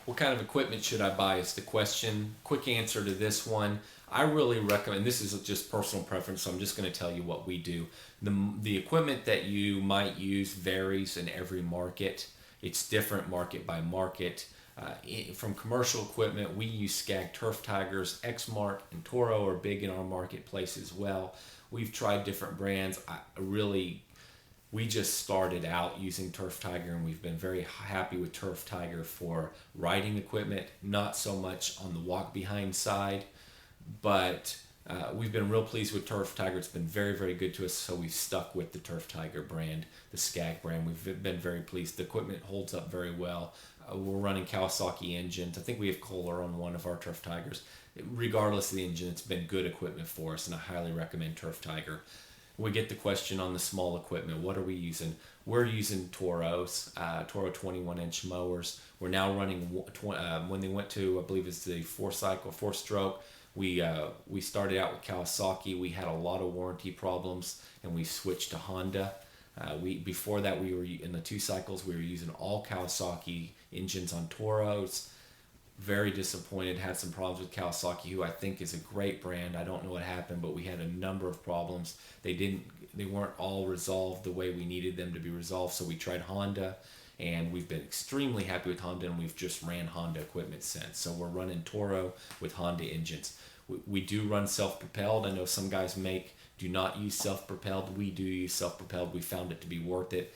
What kind of equipment should I buy is the question. Quick answer to this one. I really recommend, this is just personal preference, so I'm just going to tell you what we do. The equipment that you might use varies in every market. It's different market by market. From commercial equipment, we use Skag Turf Tigers. Exmark and Toro are big in our marketplace as well. We've tried different brands. We just started out using Turf Tiger, and we've been very happy with Turf Tiger for riding equipment, not so much on the walk behind side, but we've been real pleased with Turf Tiger. It's been very, very good to us, so we've stuck with the Turf Tiger brand, the Skag brand. We've been very pleased. The equipment holds up very well. We're running Kawasaki engines. I think we have Kohler on one of our Turf Tigers. Regardless of the engine, it's been good equipment for us, and I highly recommend Turf Tiger. We get the question on the small equipment. What are we using? We're using Toros, Toro 21-inch mowers. We're now running, when they went to, I believe it's the four stroke, we started out with Kawasaki. We had a lot of warranty problems, and we switched to Honda. Before that, we were in the 2 cycles. We were using all Kawasaki engines on Toros. Very disappointed. Had some problems with Kawasaki, who I think is a great brand. I don't know what happened, but we had a number of problems. They weren't all resolved the way we needed them to be resolved. So we tried Honda, and we've been extremely happy with Honda, and we've just ran Honda equipment since. So we're running Toro with Honda engines. We do run self-propelled. I know some guys do not use self-propelled. We do use self-propelled. We found it to be worth it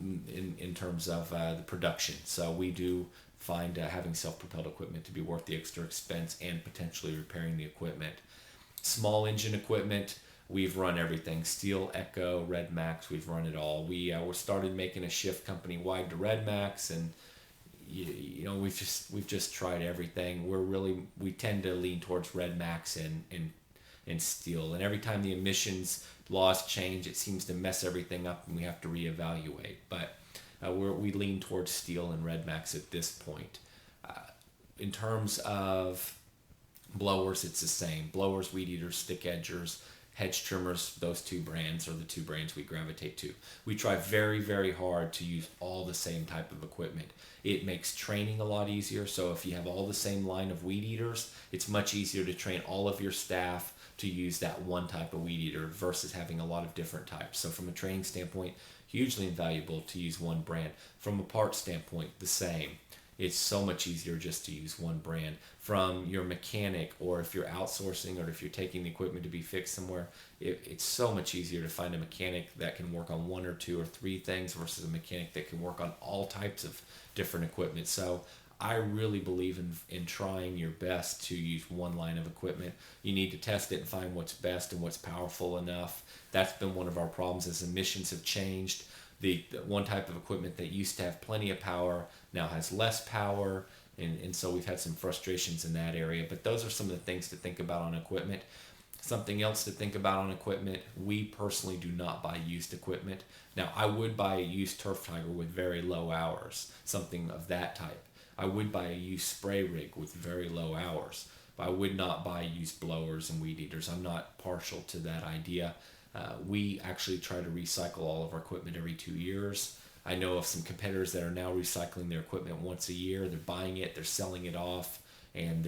in terms of the production. So we do find having self-propelled equipment to be worth the extra expense and potentially repairing the equipment. Small engine equipment, we've run everything. Steel, Echo, Red Max, we've run it all. We started making a shift company-wide to Red Max, and we've just tried everything. We tend to lean towards Red Max and Steel, and every time the emissions laws change, it seems to mess everything up, and we have to reevaluate. But we lean towards Steel and Red Max at this point. In terms of blowers, it's the same. Blowers, weed eaters, stick edgers, hedge trimmers, those 2 brands are the 2 brands we gravitate to. We try very, very hard to use all the same type of equipment. It makes training a lot easier. So if you have all the same line of weed eaters, it's much easier to train all of your staff to use that one type of weed eater versus having a lot of different types. So from a training standpoint, hugely invaluable to use one brand. From a part standpoint, the same. It's so much easier just to use one brand. From your mechanic, or if you're outsourcing, or if you're taking the equipment to be fixed somewhere, it's so much easier to find a mechanic that can work on 1 or 2 or 3 things versus a mechanic that can work on all types of different equipment. So I really believe in trying your best to use one line of equipment. You need to test it and find what's best and what's powerful enough. That's been one of our problems as emissions have changed. The one type of equipment that used to have plenty of power now has less power, and so we've had some frustrations in that area. But those are some of the things to think about on equipment. Something else to think about on equipment, we personally do not buy used equipment. Now, I would buy a used Turf Tiger with very low hours, something of that type. I would buy a used spray rig with very low hours, but I would not buy used blowers and weed eaters. I'm not partial to that idea. We actually try to recycle all of our equipment every 2 years. I know of some competitors that are now recycling their equipment once a year. They're buying it, they're selling it off, and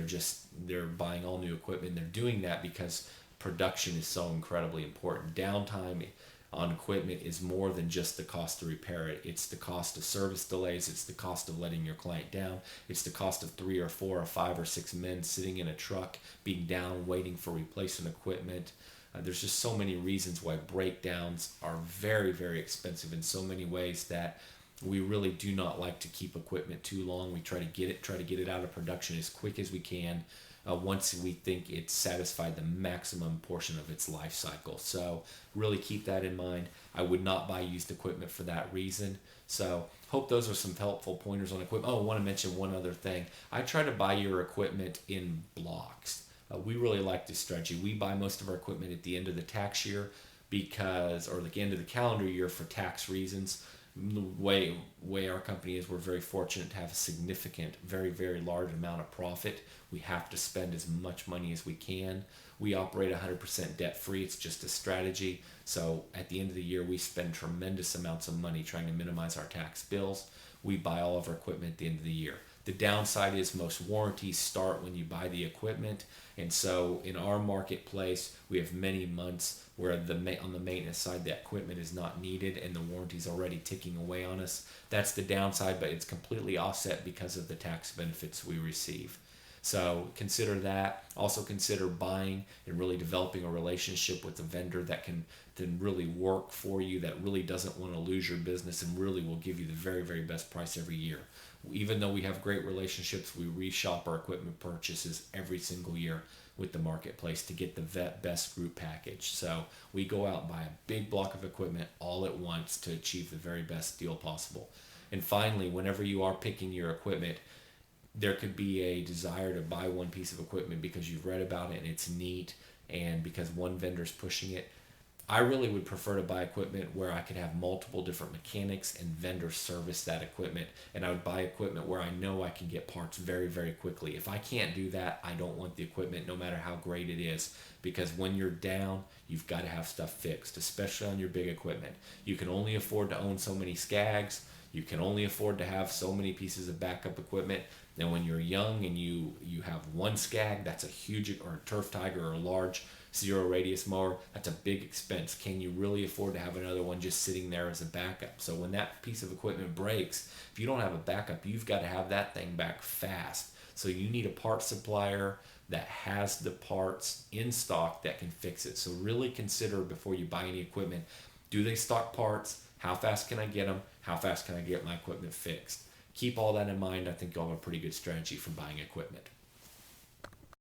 they're buying all new equipment. They're doing that because production is so incredibly important. Downtime on equipment is more than just the cost to repair it. It's the cost of service delays. It's the cost of letting your client down. It's the cost of 3 or 4 or 5 or 6 men sitting in a truck, being down, waiting for replacement equipment. There's just so many reasons why breakdowns are very, very expensive in so many ways that we really do not like to keep equipment too long. We try to get it out of production as quick as we can once we think it's satisfied the maximum portion of its life cycle. So really keep that in mind. I would not buy used equipment for that reason. So hope those are some helpful pointers on equipment. Oh, I want to mention one other thing. I try to buy your equipment in blocks. We really like this strategy. We buy most of our equipment at the end of the tax year or the end of the calendar year for tax reasons. The way our company is, we're very fortunate to have a significant, very, very large amount of profit. We have to spend as much money as we can. We operate 100% debt free. It's just a strategy. So at the end of the year, we spend tremendous amounts of money trying to minimize our tax bills. We buy all of our equipment at the end of the year. The downside is most warranties start when you buy the equipment, and so in our marketplace, we have many months where on the maintenance side, the equipment is not needed and the warranty's already ticking away on us. That's the downside, but it's completely offset because of the tax benefits we receive. So consider that. Also consider buying and really developing a relationship with a vendor that can then really work for you, that really doesn't want to lose your business and really will give you the very, very best price every year. Even though we have great relationships, we reshop our equipment purchases every single year with the marketplace to get the best group package. So we go out and buy a big block of equipment all at once to achieve the very best deal possible. And finally, whenever you are picking your equipment, there could be a desire to buy one piece of equipment because you've read about it and it's neat and because one vendor's pushing it. I really would prefer to buy equipment where I could have multiple different mechanics and vendors service that equipment, and I would buy equipment where I know I can get parts very, very quickly. If I can't do that, I don't want the equipment no matter how great it is, because when you're down, you've got to have stuff fixed, especially on your big equipment. You can only afford to own so many Skags. You can only afford to have so many pieces of backup equipment. Now, when you're young and you have one Skag, that's a huge, or a Turf Tiger or a large zero radius mower, that's a big expense. Can you really afford to have another one just sitting there as a backup? So when that piece of equipment breaks, if you don't have a backup, you've got to have that thing back fast. So you need a parts supplier that has the parts in stock that can fix it. So really consider before you buy any equipment, do they stock parts? How fast can I get them? How fast can I get my equipment fixed? Keep all that in mind. I think you'll have a pretty good strategy for buying equipment.